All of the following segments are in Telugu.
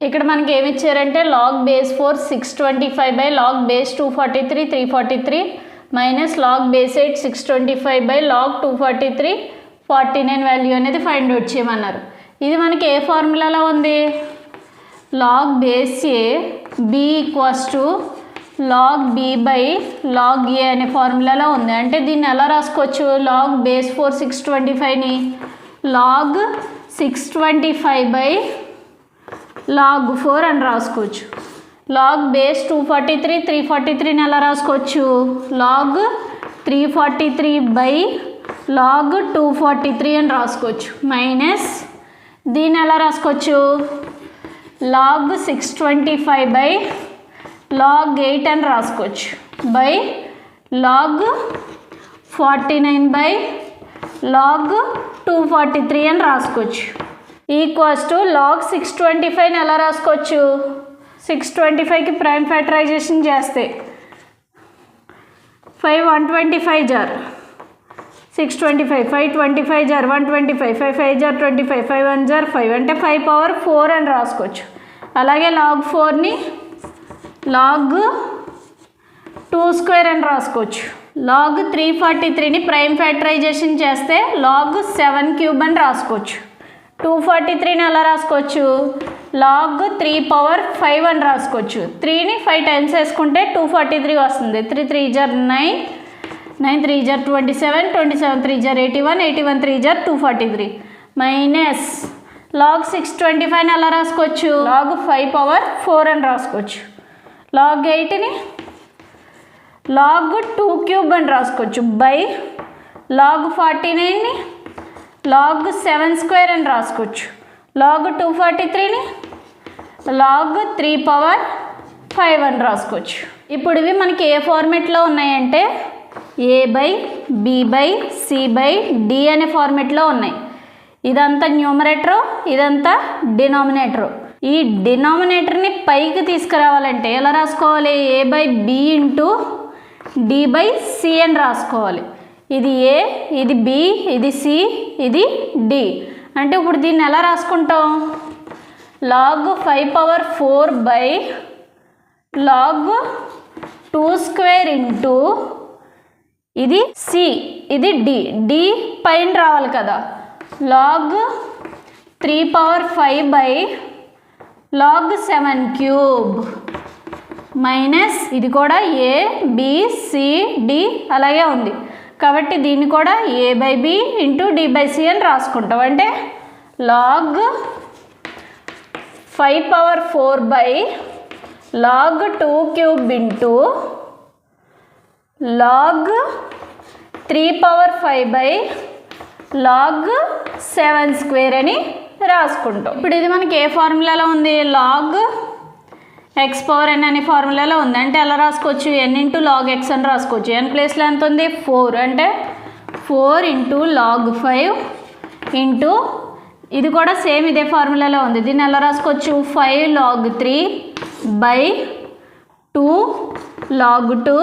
ఇక్కడ మనకి ఏమి ఇచ్చారంటే log base 4 625 by log base 243 343 minus log base 8 625 by log 243 49 value అనేది ఫైండ్ అవుట్ చేయమన్నారు. ఇది మనకి ఏ ఫార్ములాలో ఉంది? Log base A B equals to log B by log A అనే ఫార్ములాలో ఉంది. అంటే దీన్ని ఎలా రాసుకోవచ్చు? లాగ్ బేస్ 4 625ని లాగ్ 625 బై లాగ్ 4 అని రాసుకోవచ్చు. లాగ్ బేస్ 243 343ని ఎలా రాసుకోవచ్చు? లాగ్ 343 బై లాగ్ 243 అని రాసుకోవచ్చు. మైనస్ దీన్ని ఎలా రాసుకోవచ్చు? లాగ్ 625 బై లాగ్ 8 అని రాసుకోవచ్చు. బై లాగ్ 49 బై లాగ్ 243 అని రాసుకోవచ్చు. ఈక్వల్స్ టు లాగ్ 625ని ఎలా రాసుకోవచ్చు? 625కి ప్రైమ్ ఫ్యాక్టరైజేషన్ చేస్తే 5 125 జార్ 625 5 25 జార్ 125 5 5 జార్ 25 5 1 జార్ 5 అంటే 5 పవర్ 4 అని రాసుకోవచ్చు. అలాగే లాగ్ 4ని లాగ్ 2 స్క్వేర్ అని రాసుకోవచ్చు. లాగ్ 343ని ప్రైమ్ ఫ్యాక్టరైజేషన్ చేస్తే లాగ్ 7 క్యూబ్ అని రాసుకోవచ్చు. 243ని ఎలా రాసుకోవచ్చు? లాగ్ 3 పవర్ 5 అని రాసుకోవచ్చు. 3ని 5 టైమ్స్ వేసుకుంటే 243 వస్తుంది. 3 3 జార్ 9 9 3 జార్ 27 27 3 జార్ 81 81 3 జార్ 243 మైనస్ లాగ్ 625ని ఎలా రాసుకోవచ్చు? లాగ్ 5 పవర్ 4 అని రాసుకోవచ్చు. లాగ్ 8ని లాగ్ 2 క్యూబ్ అని రాసుకోవచ్చు. బై లాగ్ 49ని లాగ్ 7 స్క్వేర్ అని రాసుకోవచ్చు. లాగ్ 243ని లాగ్ 3 పవర్ 5 అని రాసుకోవచ్చు. ఇప్పుడు ఇవి మనకి ఏ ఫార్మేట్లో ఉన్నాయంటే A by B by C by D అనే ఫార్మేట్లో ఉన్నాయి. ఇదంతా న్యూమరేటరు, ఇదంతా డినామినేటరు. ఈ డినామినేటర్ని పైకి తీసుకురావాలంటే ఎలా రాసుకోవాలి? A by B into D by C అని రాసుకోవాలి. ఇది ఏ, ఇది బి, ఇది సి, ఇది డి. అంటే ఇప్పుడు దీన్ని ఎలా రాసుకుంటాం? Log 5 power 4 by log 2 square into ఇది సి, ఇది డి. డి పైన రావాలి కదా. Log 3 power 5 by log 7 cube minus ఇది కూడా ఏ బి సి డి అలాగే ఉంది కాబట్టి దీన్ని కూడా A by B into D by C అని రాసుకుంటాం. అంటే log 5 power 4 by log 2 cube into log 3 power 5 by log 7 square అని రాసుకుంటాం. ఇప్పుడు ఇది మనకి ఏ ఫార్ములాలో ఉంది? లాగ్ ఎక్స్ పవర్ ఎన్ అనే ఫార్ములాలో ఉంది. అంటే ఎలా రాసుకోవచ్చు? ఎన్ ఇంటూ లాగ్ ఎక్స్ అని రాసుకోవచ్చు. ఎన్ ప్లేస్లో ఎంత ఉంది? 4. అంటే 4 ఇంటూ లాగ్ 5 ఇంటూ ఇది కూడా సేమ్ ఇదే ఫార్ములాలో ఉంది. దీన్ని ఎలా రాసుకోవచ్చు? 5 log 3 by 2 log 2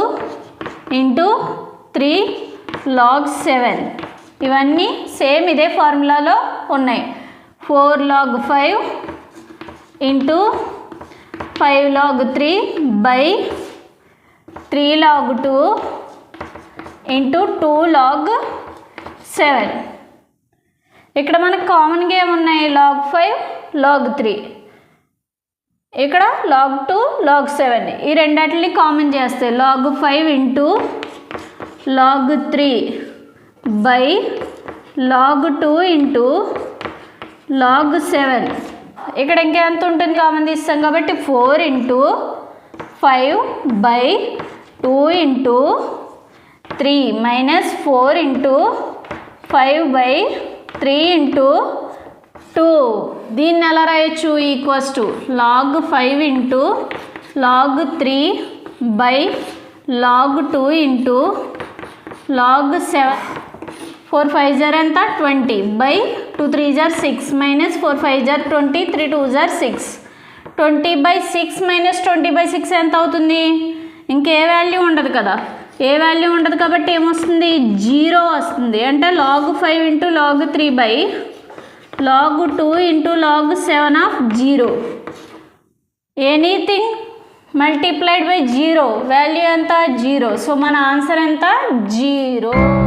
into 3 log 7. ఇవన్నీ సేమ్ ఇదే ఫార్ములాలో ఉన్నాయి. 4 log 5 into 5 log 3 by 3 log 2 into 2 log 7. ఇక్కడ మనకు కామన్గా ఏమున్నాయి? లాగ్ 5 లాగ్ 3, ఇక్కడ లాగ్ 2 లాగ్ 7. ఈ రెండింటిని కామన్ చేస్తే log 5 into log 3 by log 2 into log 7. ఇక్కడ ఇంకెంత ఉంటుంది? కామన్ తీస్తాం కాబట్టి 4 into 5 by 2 into 3 minus 4 into 5 by 3 into 2. దీన్ని ఎలా రాయొచ్చు? Equals to log 5 into log 3 by log 2 into log 7. 4 5 జార్ ఎంత? 20 బై 2 3 జార్ 6 మైనస్ 4 5 జార్ 20 3 2 జార్ 6. 20 బై 6 మైనస్ 20 బై 6 ఎంత అవుతుంది? ఇంకే వాల్యూ ఉండదు కదా. ఏ వాల్యూ ఉండదు కాబట్టి ఏమొస్తుంది? 0 వస్తుంది. అంటే log 5 into log 3 by log 2 into log 7 of 0 anything multiplied by zero value ఎంత జీరో. సో మన ఆన్సర్ ఎంత 0.